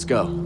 Let's go.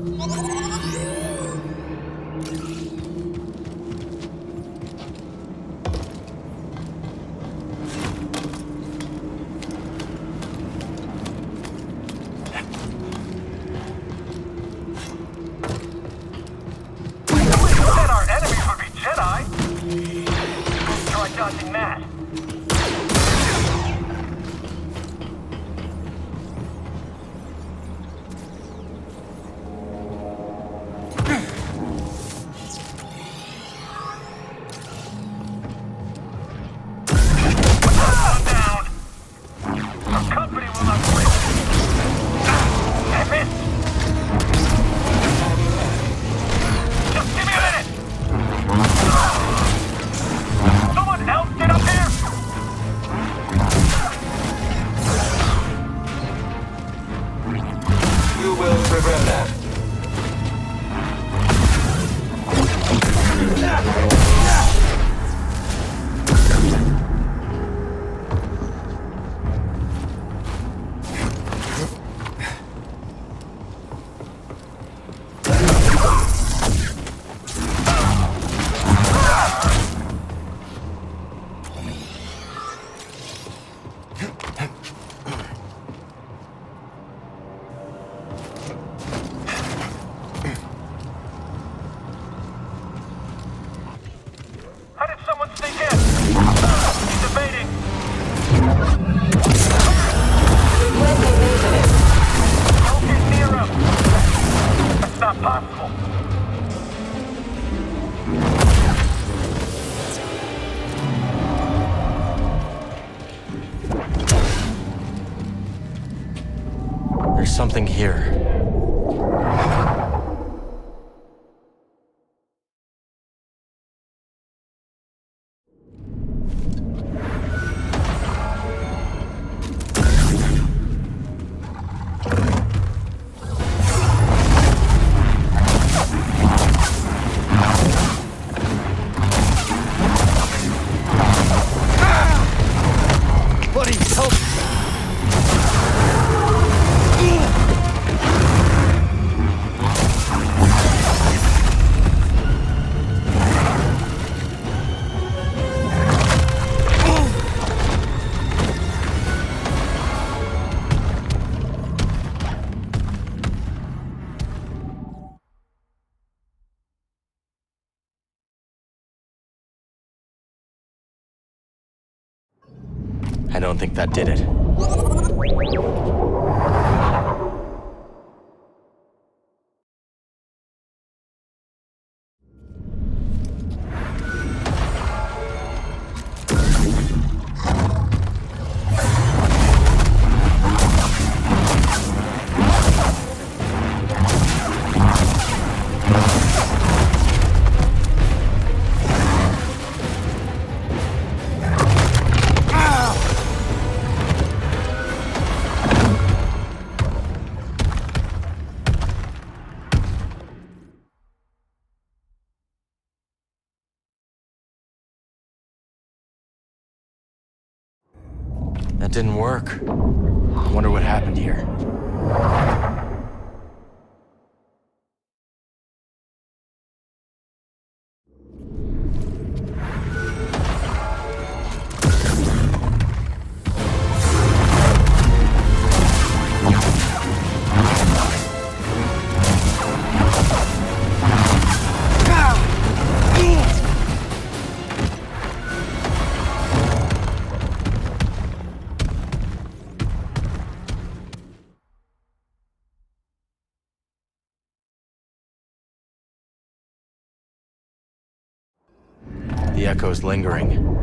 Something here. Buddy, help! I don't think that did it. That didn't work. I wonder what happened here. The echo's lingering.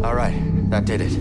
All right, that did it.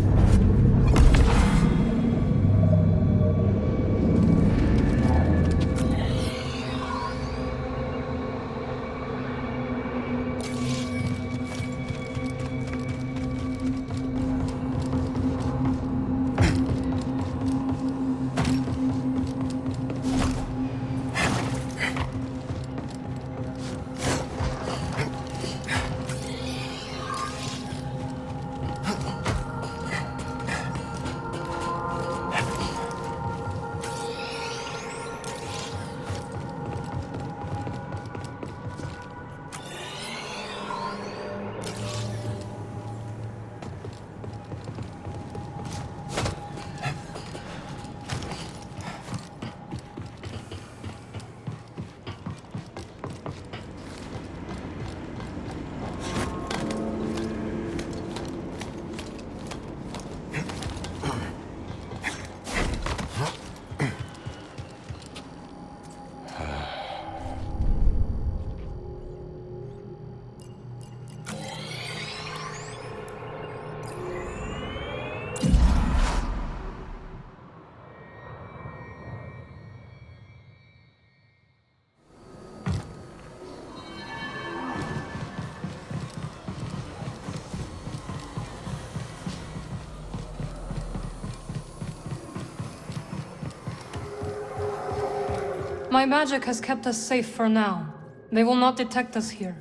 My magic has kept us safe for now. They will not detect us here.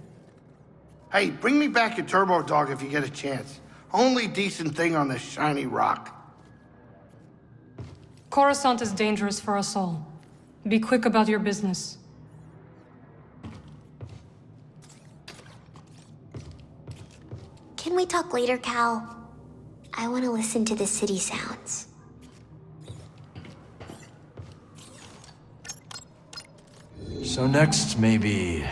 Hey, bring me back your turbo dog if you get a chance. Only decent thing on this shiny rock. Coruscant is dangerous for us all. Be quick about your business. Can we talk later, Cal? I want to listen to the city sounds. So next, maybe...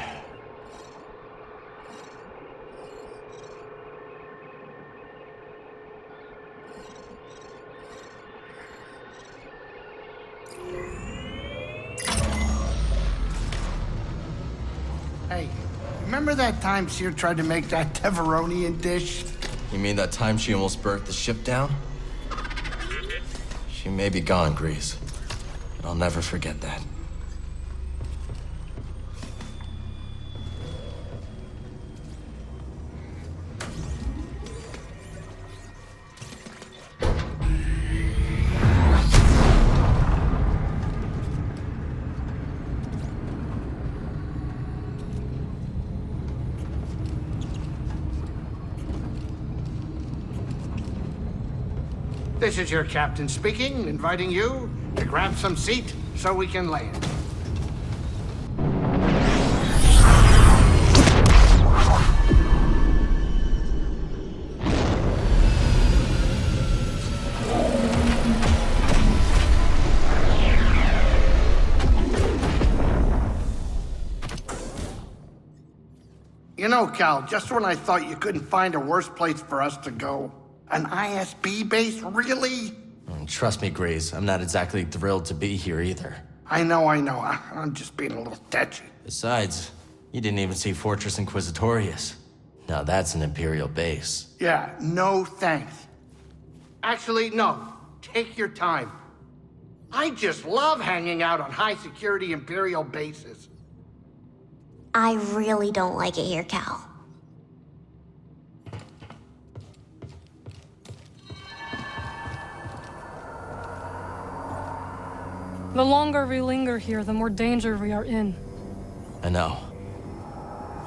Hey, remember that time Cere tried to make that Deveronian dish? You mean that time she almost burnt the ship down? She may be gone, Greez, but I'll never forget that. This is your captain speaking, inviting you to grab some seat so we can land. You know, Cal, just when I thought you couldn't find a worse place for us to go. An ISB base, really? Trust me, Greez, I'm not exactly thrilled to be here either. I know. I'm just being a little tetchy. Besides, you didn't even see Fortress Inquisitorius. Now that's an Imperial base. Yeah, no thanks. Actually, no. Take your time. I just love hanging out on high-security Imperial bases. I really don't like it here, Cal. The longer we linger here, the more danger we are in. I know.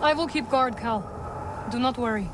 I will keep guard, Cal. Do not worry.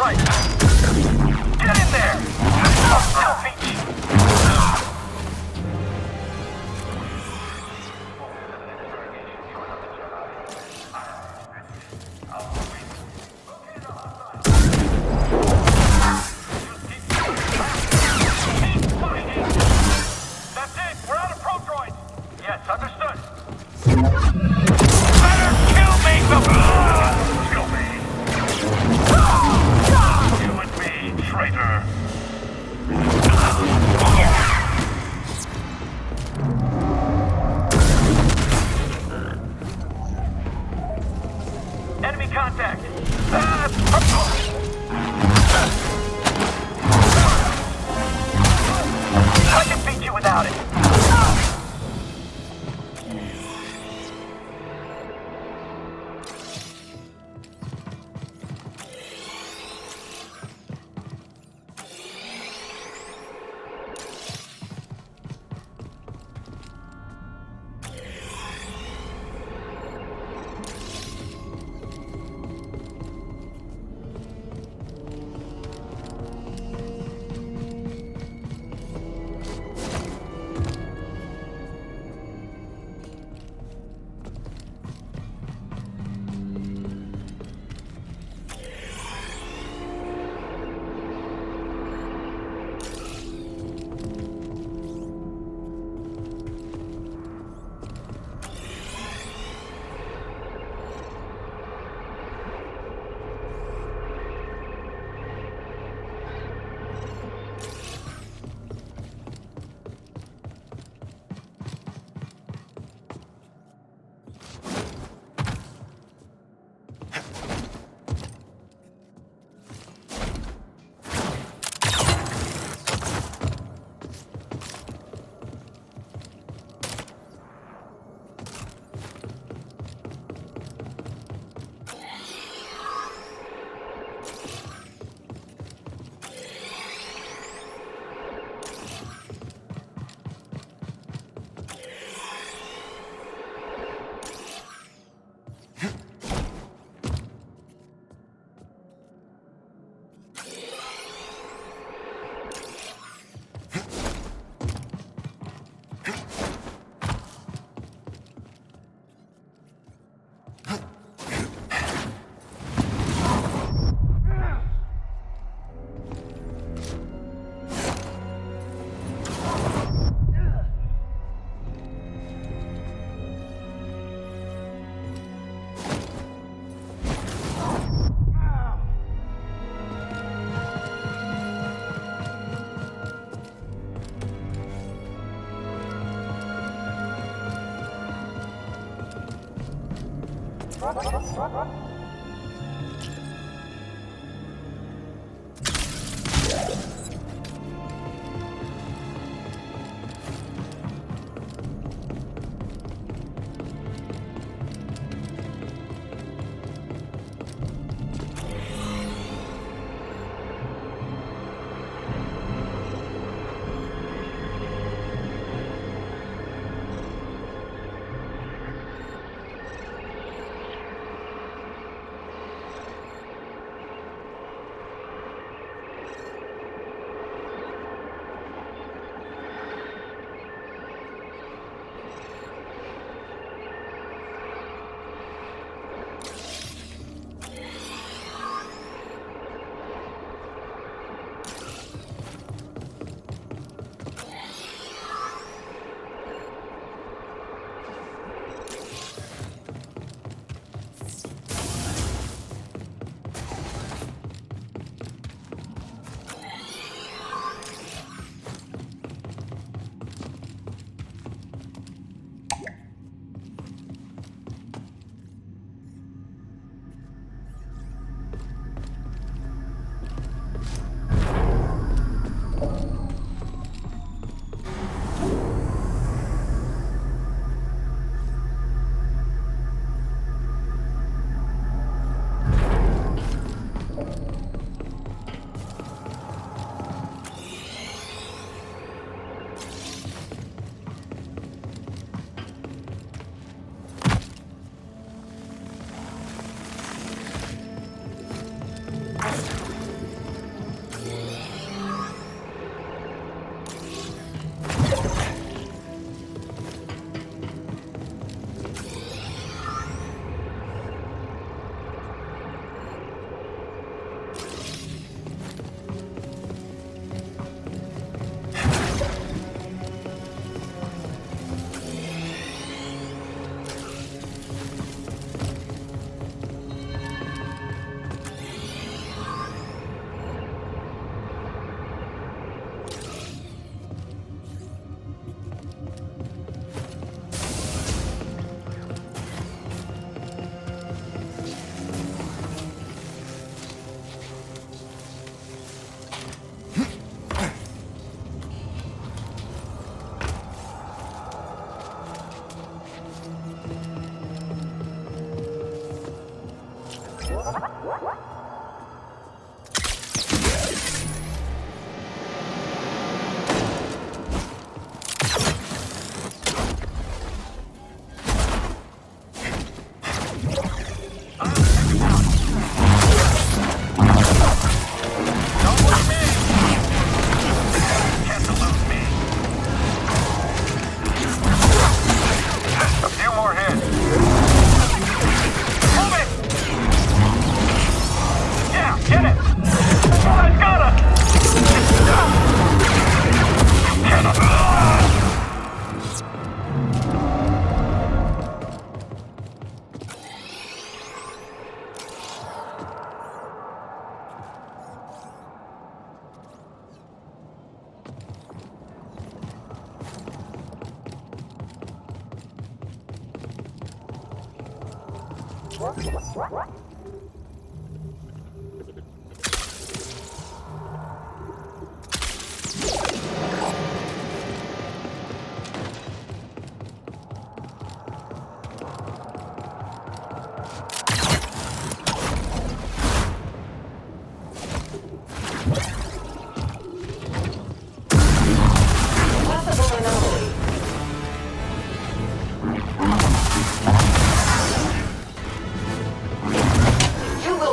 right. Get in there! I'll beat you! That's it! We're out of pro droids! Yes, understood. Better kill me! Kill me! You and me, traitor! Enemy contact! I can beat you without it!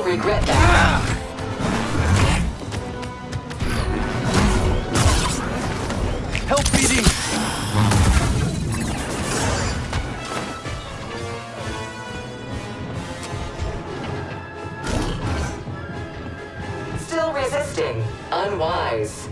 Regret that. Help BD! Still resisting. Unwise.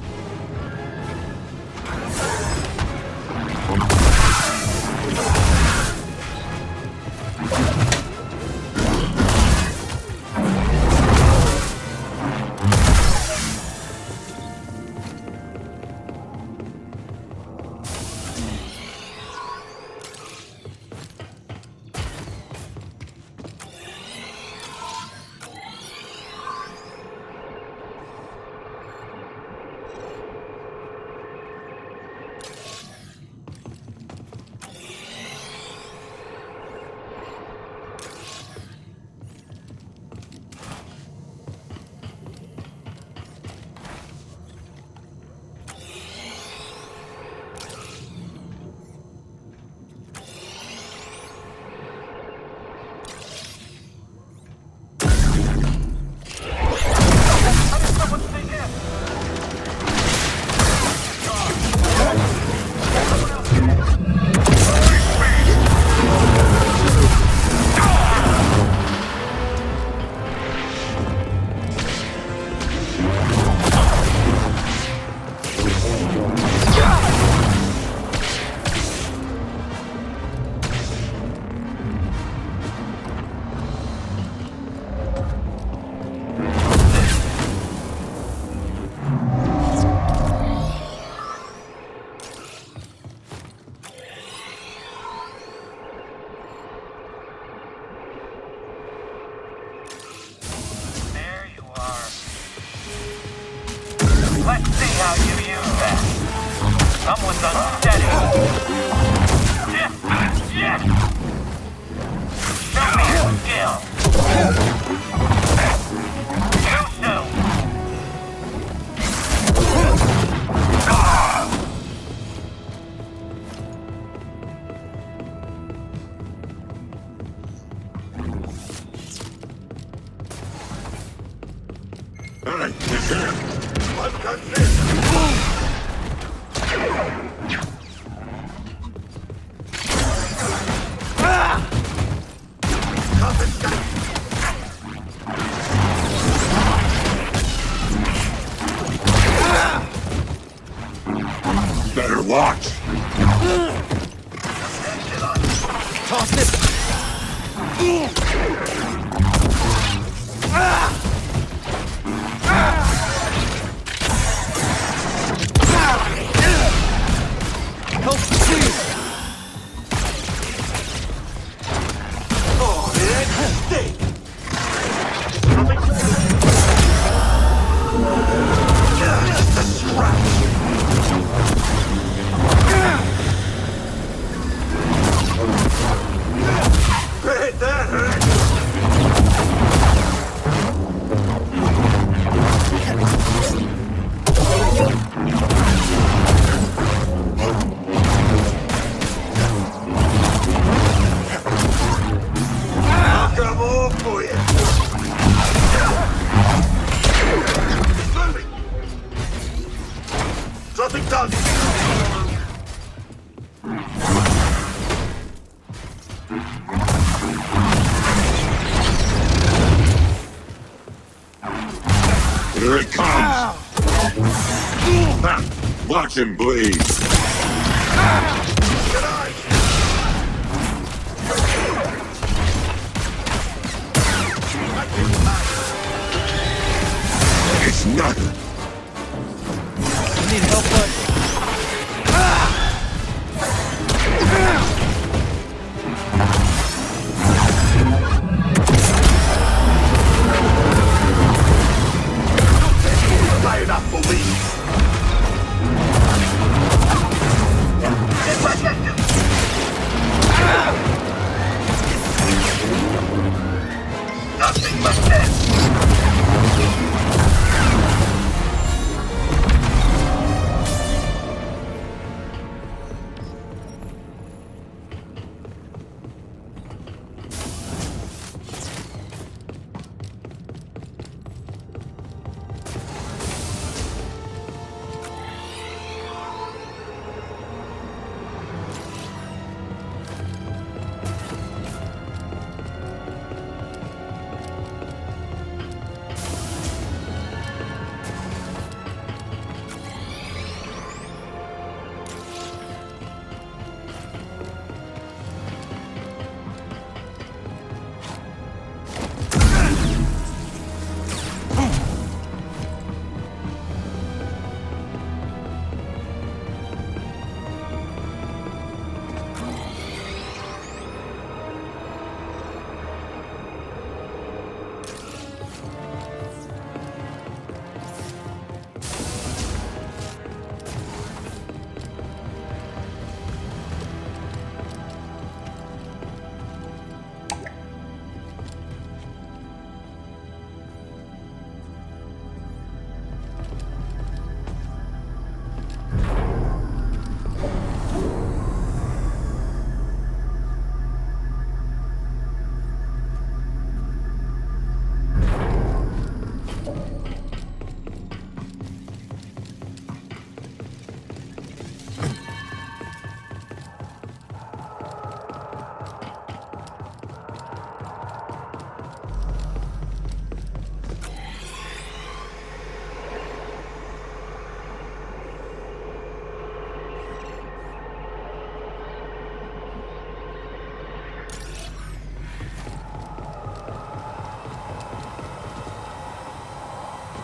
Let's see how you use that. Someone's unsteady. Yeah. Show me your skill. Too soon. Better watch. Toss it. Help, please. Oh, man. Stay. Just a scratch. Great, that hurt. Here it comes! Ha! Watch him bleed! It's nothing! You need help, bud? Light up, believe! Nothing but death.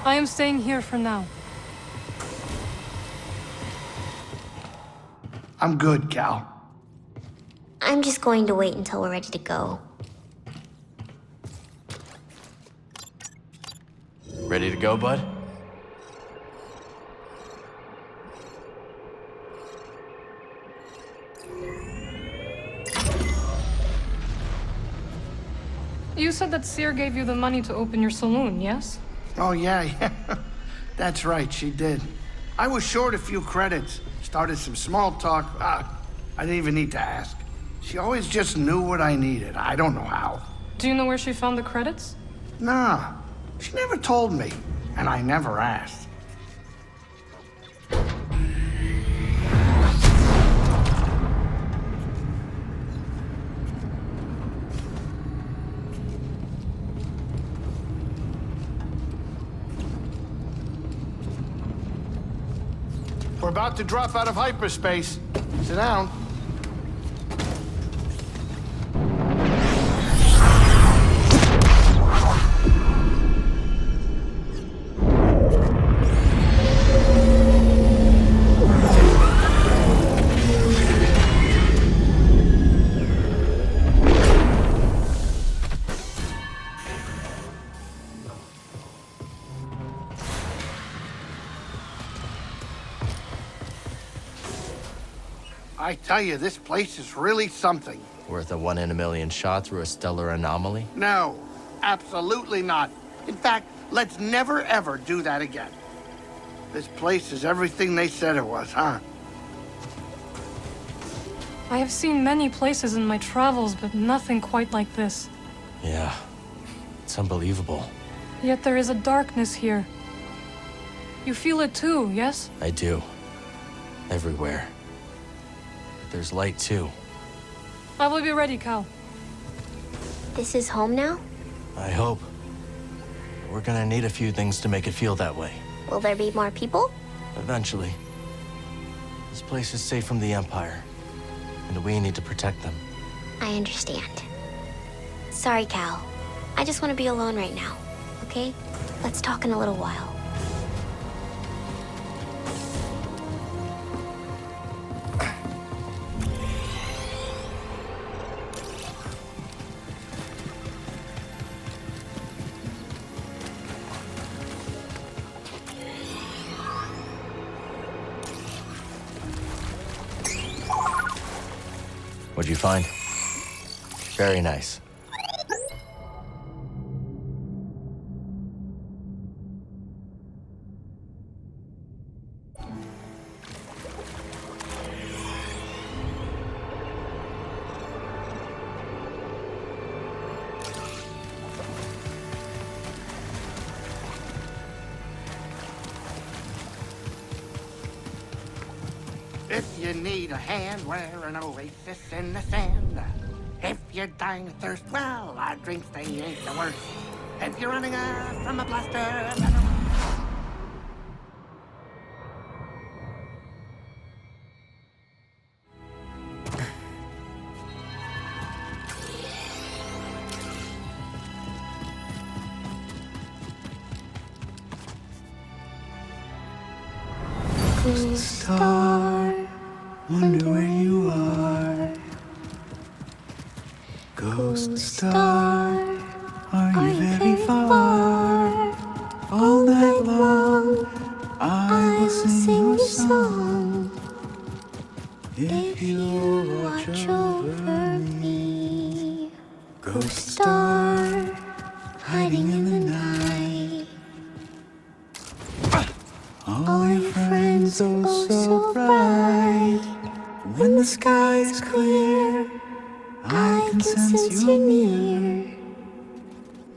I am staying here for now. I'm good, Cal. I'm just going to wait until we're ready to go. Ready to go, bud? You said that Cere gave you the money to open your saloon, yes? Oh, yeah. That's right, she did. I was short a few credits. Started some small talk. I didn't even need to ask. She always just knew what I needed. I don't know how. Do you know where she found the credits? Nah, she never told me, and I never asked. We're about to drop out of hyperspace. Sit down. I tell you, this place is really something. Worth a 1 in a million shot through a stellar anomaly? No, absolutely not. In fact, let's never ever do that again. This place is everything they said it was, huh? I have seen many places in my travels, but nothing quite like this. Yeah, it's unbelievable. Yet there is a darkness here. You feel it too, yes? I do. Everywhere. There's light, too. I will be ready, Cal. This is home now? I hope. we're gonna need a few things to make it feel that way. Will there be more people? Eventually. This place is safe from the Empire, and we need to protect them. I understand. Sorry, Cal. I just want to be alone right now, okay? Let's talk in a little while. What'd you find? Very nice. If you need a hand, we're an oasis in the sand. If you're dying of thirst, well, our drinks, they ain't the worst. If you're running from a blaster, Star, wonder where you are. Ghost Star, are you very far? All night long, I will sing your song. If you watch over me, Ghost Star, hiding in the night. All your friends oh so bright. When the sky is clear, I can sense you near,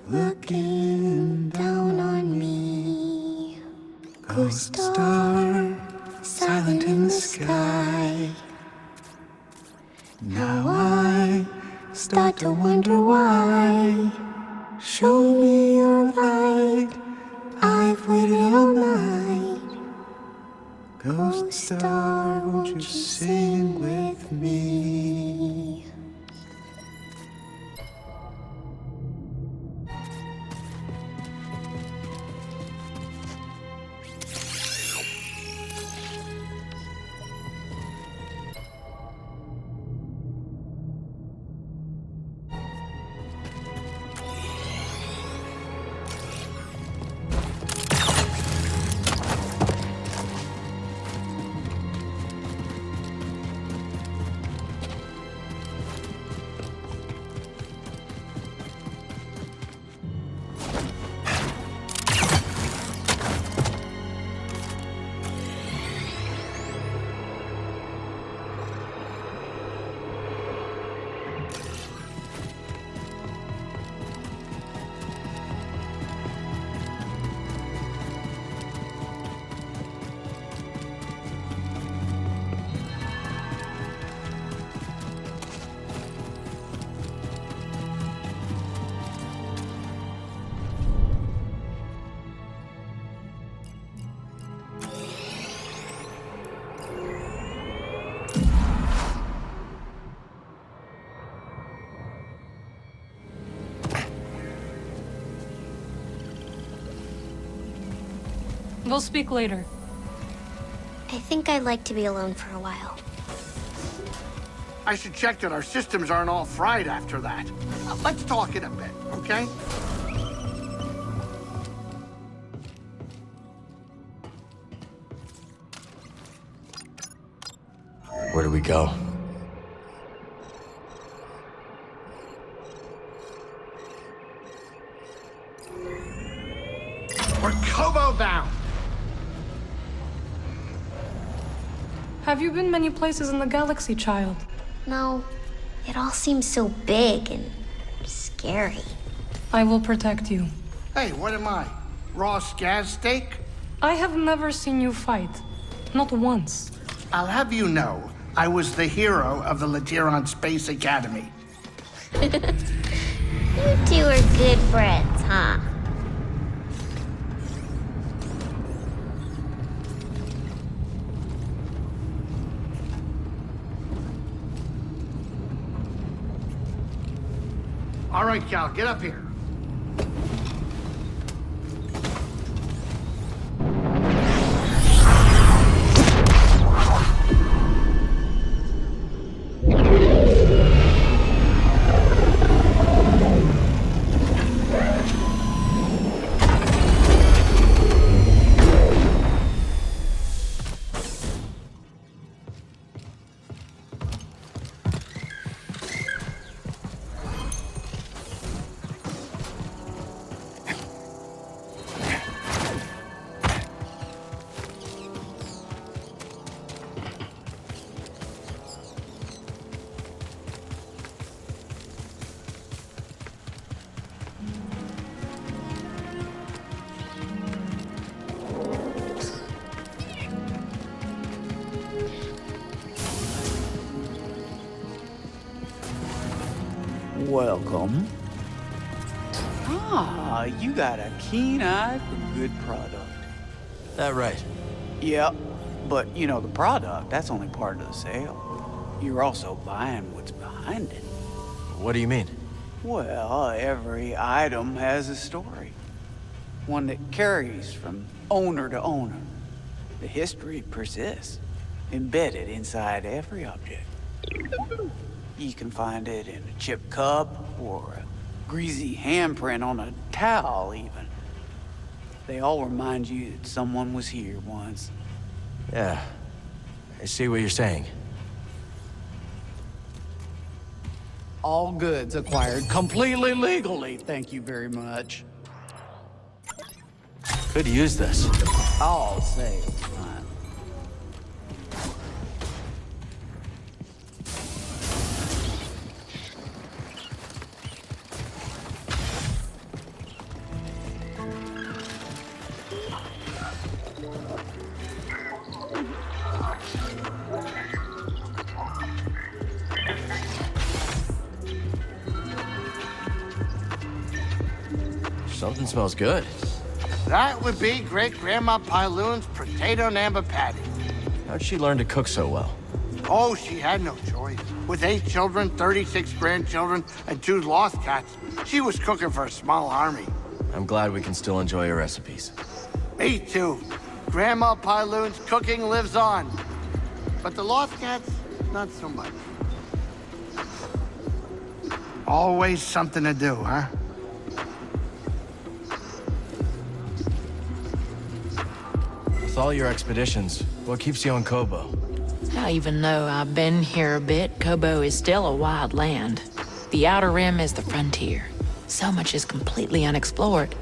looking down on me. Ghost Star, silent in the sky. Now I start to wonder why. Show me your light, I've waited all night. Ghost Star, won't you sing with me? We'll speak later. I think I'd like to be alone for a while. I should check that our systems aren't all fried after that. Let's talk in a bit, okay? Where do we go? We're Kobo bound. Have you been many places in the galaxy, child? No, it all seems so big and scary. I will protect you. Hey, what am I? Raw scaz steak? I have never seen you fight. Not once. I'll have you know, I was the hero of the Lateron Space Academy. You two are good friends, huh? All right, Cal, get up here. Welcome. Ah, you got a keen eye for good product. That right? Yep, but you know, the product, that's only part of the sale. You're also buying what's behind it. What do you mean? Well, every item has a story. One that carries from owner to owner. The history persists, embedded inside every object. You can find it in a chipped cup or a greasy handprint on a towel, even. They all remind you that someone was here once. Yeah, I see what you're saying. All goods acquired completely legally, thank you very much. Could use this. All sales, fine. Something smells good. That would be Great-Grandma Pyloon's potato namba patty. How'd she learn to cook so well? Oh, she had no choice. With 8 children, 36 grandchildren, and 2 lost cats, she was cooking for a small army. I'm glad we can still enjoy her recipes. Me too. Grandma Pyloon's cooking lives on. But the lost cats, not so much. Always something to do, huh? With all your expeditions, what keeps you on Kobo? Even though I've been here a bit, Kobo is still a wild land. The Outer Rim is the frontier. So much is completely unexplored.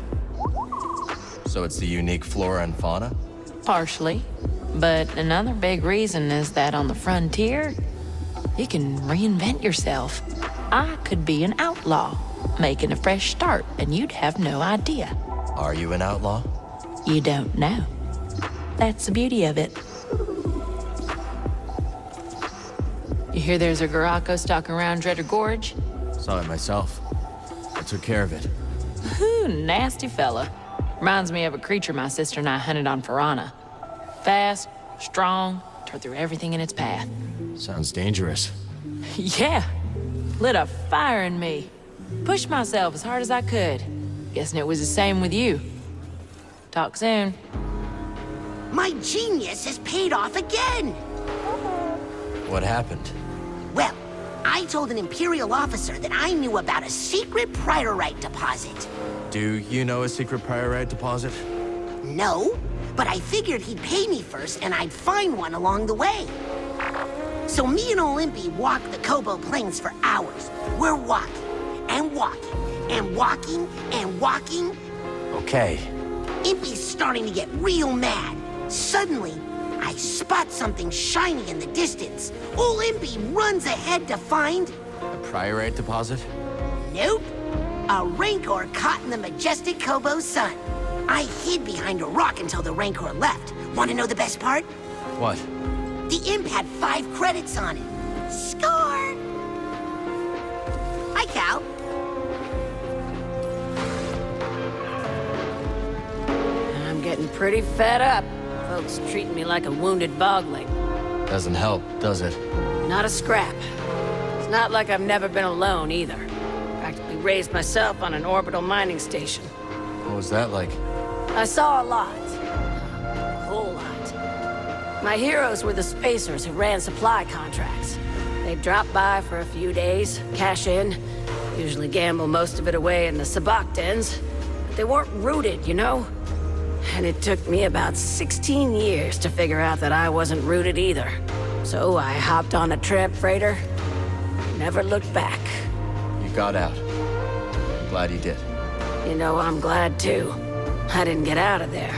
So it's the unique flora and fauna? Partially. But another big reason is that on the frontier, you can reinvent yourself. I could be an outlaw, making a fresh start, and you'd have no idea. Are you an outlaw? You don't know. That's the beauty of it. You hear there's a Garako stalking around Dreader Gorge? Saw it myself. I took care of it. Ooh, nasty fella. Reminds me of a creature my sister and I hunted on Farana. Fast, strong, tore through everything in its path. Sounds dangerous. Yeah. Lit a fire in me. Pushed myself as hard as I could. Guessing it was the same with you. Talk soon. My genius has paid off again! What happened? Well, I told an Imperial officer that I knew about a secret priorite deposit. Do you know a secret priorite deposit? No, but I figured he'd pay me first and I'd find one along the way. So me and Olympi walked the Kobo Plains for hours. We're walking, and walking, and walking, and walking. Okay. Impy's starting to get real mad. Suddenly, I spot something shiny in the distance. Olympi runs ahead to find... A priorite deposit? Nope. A Rancor caught in the majestic Kobo sun. I hid behind a rock until the Rancor left. Want to know the best part? What? The imp had 5 credits on it. Score! Hi, Cal. I'm getting pretty fed up. Folks treating me like a wounded bogling. Doesn't help, does it? Not a scrap. It's not like I've never been alone, either. Practically raised myself on an orbital mining station. What was that like? I saw a lot. A whole lot. My heroes were the spacers who ran supply contracts. They'd drop by for a few days, cash in, usually gamble most of it away in the sabacc dens. But they weren't rooted, you know? And it took me about 16 years to figure out that I wasn't rooted either. So I hopped on a tramp freighter, never looked back. You got out. I'm glad you did. You know, I'm glad too. I didn't get out of there.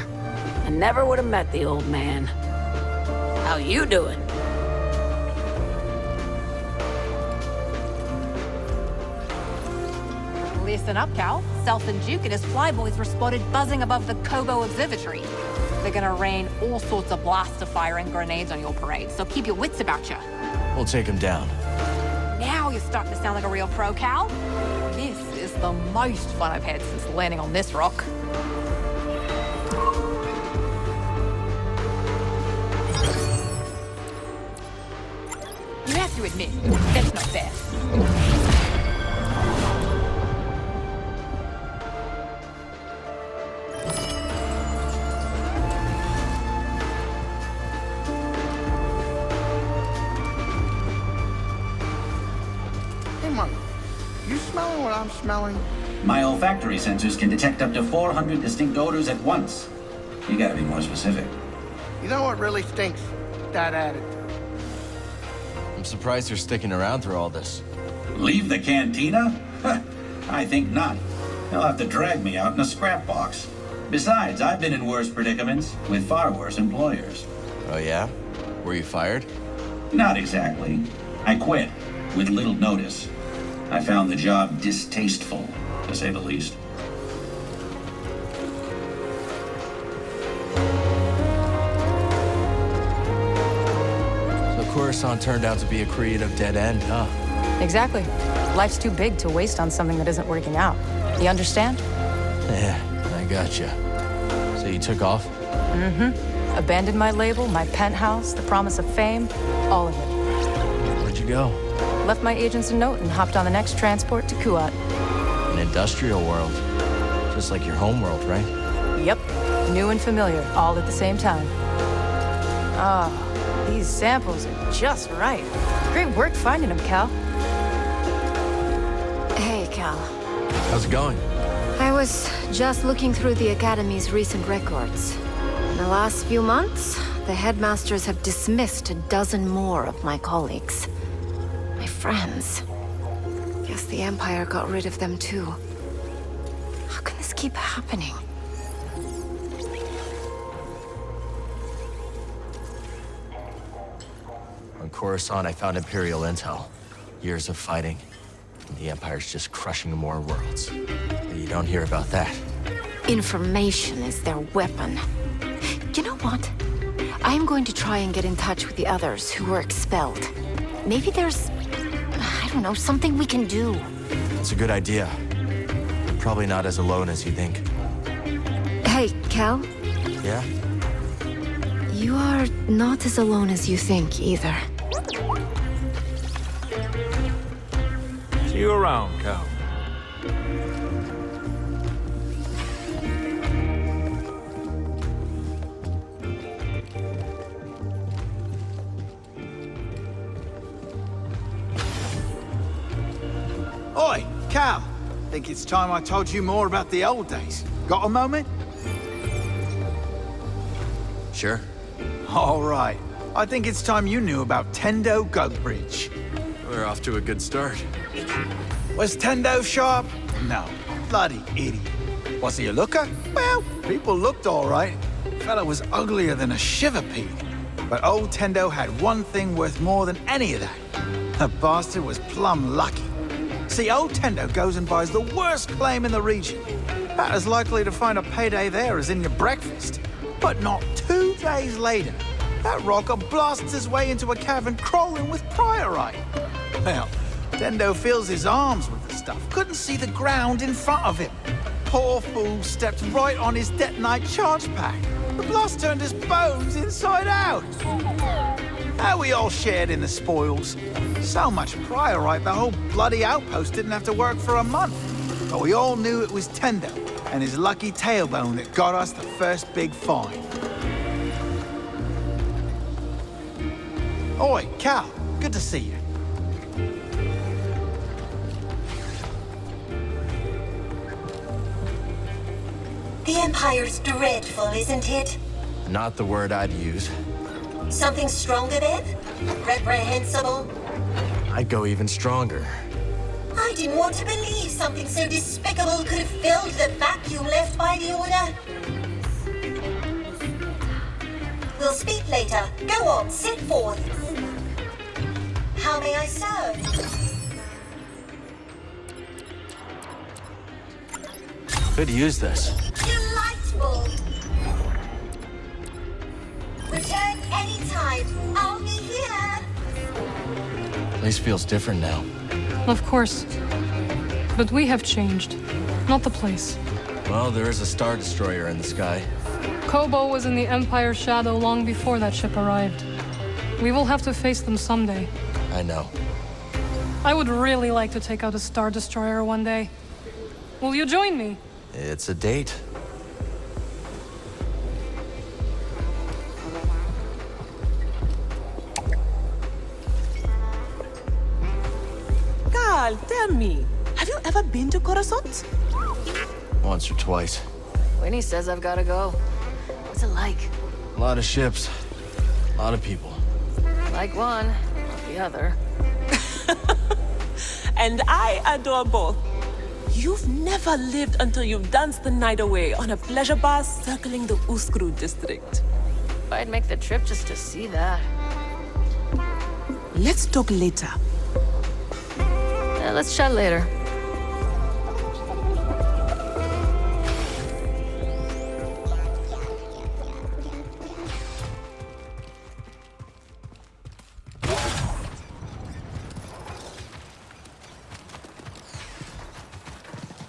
I never would have met the old man. How you doing? Listen up, Cal. Self and Duke and his flyboys were spotted buzzing above the Kobo Observatory. They're gonna rain all sorts of blaster fire and grenades on your parade, so keep your wits about you. We'll take him down. Now you're starting to sound like a real pro, Cal. This is the most fun I've had since landing on this rock. You have to admit, that's not fair. You smelling what I'm smelling? My olfactory sensors can detect up to 400 distinct odors at once. You gotta be more specific. You know what really stinks? That attitude. I'm surprised you're sticking around through all this. Leave the cantina? I think not. They'll have to drag me out in a scrap box. Besides, I've been in worse predicaments with far worse employers. Oh yeah? Were you fired? Not exactly. I quit, with little notice. I found the job distasteful, to say the least. So Coruscant turned out to be a creative dead end, huh? Exactly. Life's too big to waste on something that isn't working out. You understand? Yeah, I gotcha. So you took off? Mm-hmm. Abandoned my label, my penthouse, the promise of fame, all of it. Where'd you go? Left my agents a note and hopped on the next transport to Kuat. An industrial world. Just like your home world, right? Yep. New and familiar, all at the same time. Ah, these samples are just right. Great work finding them, Cal. Hey, Cal. How's it going? I was just looking through the Academy's recent records. In the last few months, the headmasters have dismissed a dozen more of my colleagues. My friends. Guess the Empire got rid of them too. How can this keep happening? On Coruscant, I found Imperial intel. Years of fighting. And the Empire's just crushing more worlds. But you don't hear about that. Information is their weapon. You know what? I'm going to try and get in touch with the others who were expelled. Maybe there's, I don't know, something we can do. It's a good idea. You're probably not as alone as you think. Hey, Cal? Yeah? You are not as alone as you think, either. See you around, Cal. Oi, Cal. Think it's time I told you more about the old days. Got a moment? Sure. All right. I think it's time you knew about Tendo Goatbridge. We're off to a good start. Was Tendo sharp? No. Bloody idiot. Was he a looker? Well, people looked all right. Fella was uglier than a shiver pea. But old Tendo had one thing worth more than any of that. The bastard was plumb lucky. See, old Tendo goes and buys the worst claim in the region. About as likely to find a payday there as in your breakfast. But not 2 days later, that rocker blasts his way into a cavern crawling with priorite. Well, Tendo fills his arms with the stuff. Couldn't see the ground in front of him. Poor fool stepped right on his detonite charge pack. The blast turned his bones inside out. How we all shared in the spoils. So much priorite, the whole bloody outpost didn't have to work for a month. but we all knew it was Tendo and his lucky tailbone that got us the first big find. Oi, Cal, good to see you. The Empire's dreadful, isn't it? Not the word I'd use. Something stronger then? Reprehensible? I'd go even stronger. I didn't want to believe something so despicable could have filled the vacuum left by the Order. We'll speak later. Go on, sit forth. How may I serve? Could use this. Delightful. Return anytime. I'll be here. Place feels different now. Of course. But we have changed. Not the place. Well, there is a Star Destroyer in the sky. Kobo was in the Empire's shadow long before that ship arrived. We will have to face them someday. I know. I would really like to take out a Star Destroyer one day. Will you join me? It's a date. Cal, tell me, have you ever been to Coruscant? Once or twice. Winnie says I've gotta go. What's it like? A lot of ships. A lot of people. Like one, not the other. And I adore both. You've never lived until you've danced the night away on a pleasure bus circling the Uskru district. I'd make the trip just to see that. Let's talk later. Let's chat later.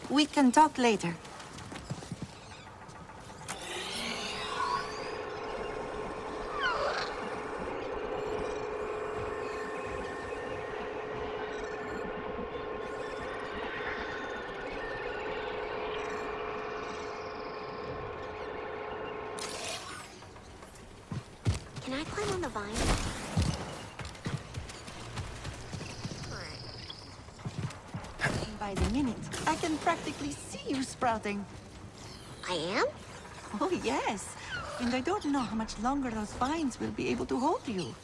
We can talk later. Can I climb on the vine? By the minute, I can practically see you sprouting. I am? Oh, yes. And I don't know how much longer those vines will be able to hold you.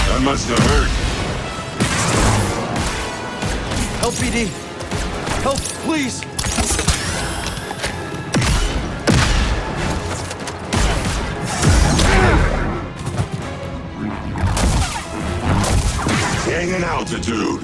That must have hurt. Help, BD! Help, please! Gain an altitude.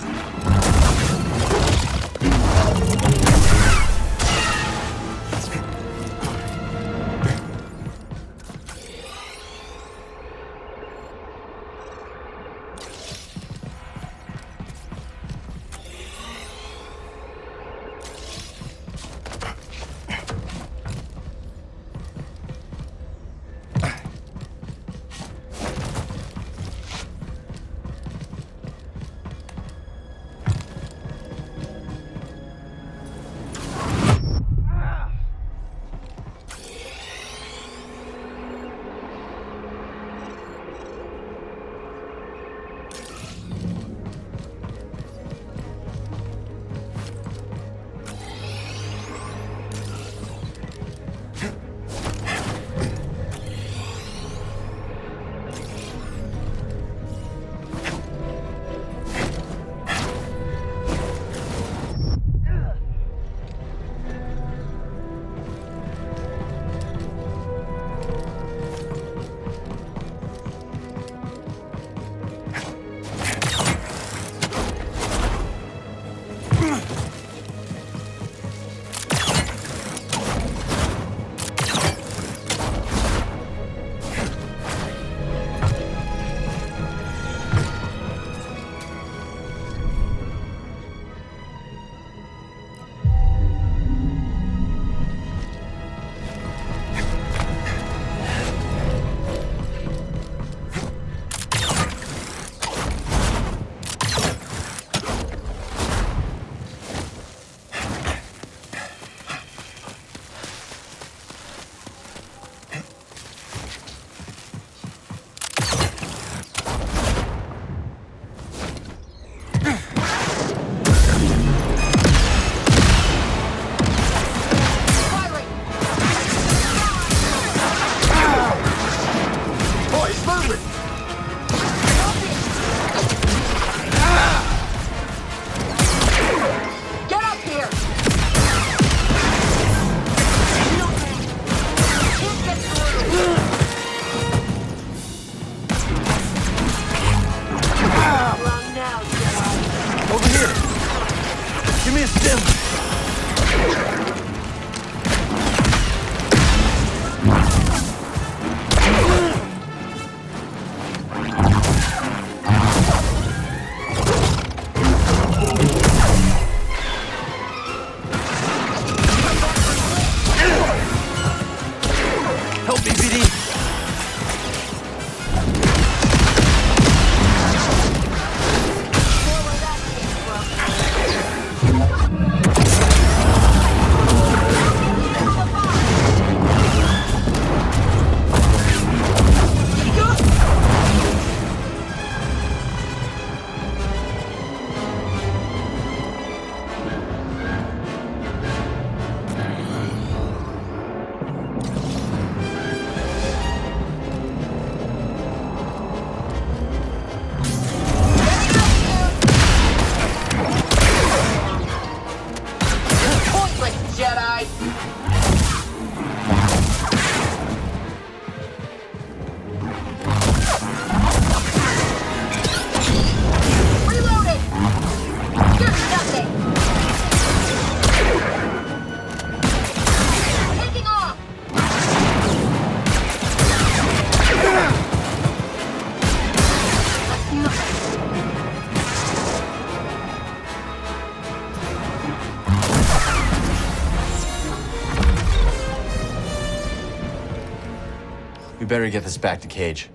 We better get this back to Cage.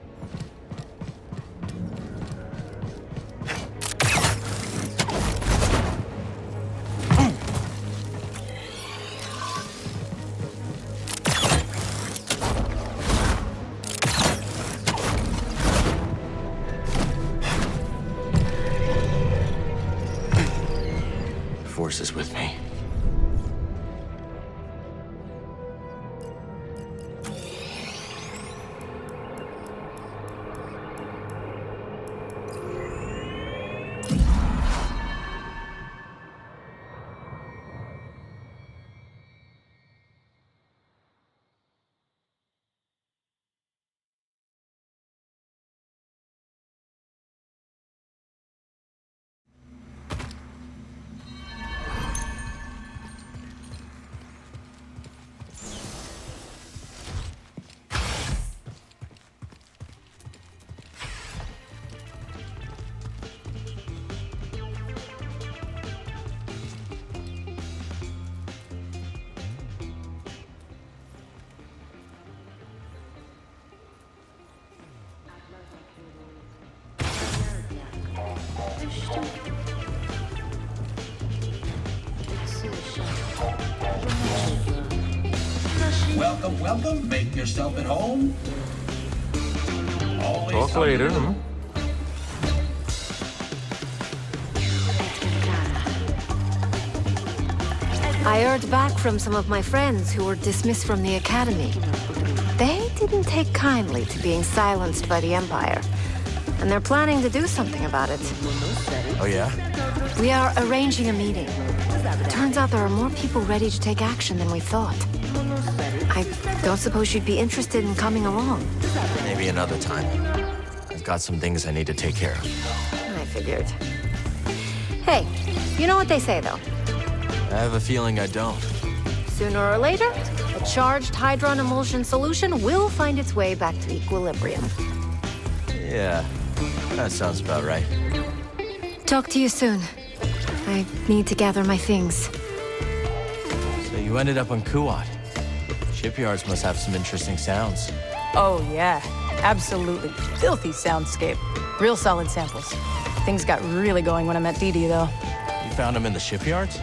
The Force is with me. Welcome, welcome. Make yourself at home. Always Talk later, huh? I heard back from some of my friends who were dismissed from the academy. They didn't take kindly to being silenced by the Empire, and they're planning to do something about it. Oh, yeah? We are arranging a meeting. Turns out there are more people ready to take action than we thought. I don't suppose you'd be interested in coming along. Maybe another time. I've got some things I need to take care of. I figured. Hey, you know what they say, though? I have a feeling I don't. Sooner or later, a charged hydron emulsion solution will find its way back to equilibrium. Yeah, that sounds about right. Talk to you soon. I need to gather my things. So you ended up on Kuat. Shipyards must have some interesting sounds. Oh, yeah. Absolutely. Filthy soundscape. Real solid samples. Things got really going when I met Dee Dee, though. You found them in the shipyards?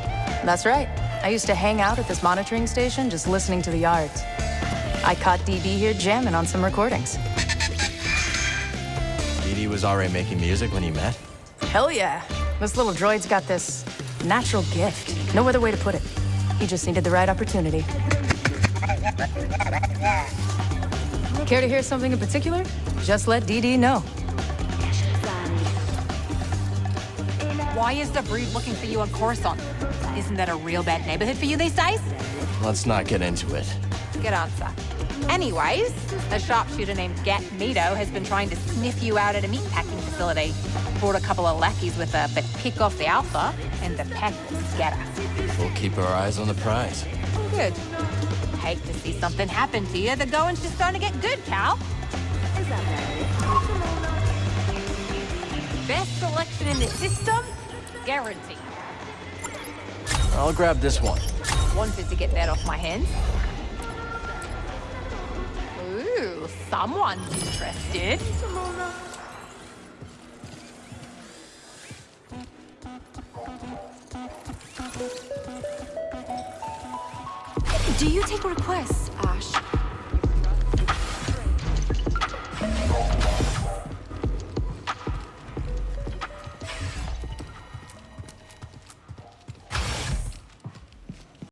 That's right. I used to hang out at this monitoring station just listening to the yards. I caught Dee Dee here jamming on some recordings. Dee Dee was already making music when you met? Hell yeah. This little droid's got this natural gift. No other way to put it. He just needed the right opportunity. Care to hear something in particular? Just let Dee Dee know. Why is the brood looking for you on Coruscant? Isn't that a real bad neighborhood for you these days? Let's not get into it. Good answer. Anyways, a sharpshooter named Gat Mito has been trying to sniff you out at a meatpacking facility. Brought a couple of lackeys with her, but pick off the alpha, and the pack will scatter. We'll keep our eyes on the prize. Good. Hate to see something happen to you. The going's just starting to get good, Cal. Best selection in the system, guaranteed. I'll grab this one. Wanted to get that off my hands. Ooh, someone's interested. Do you take requests, Ash?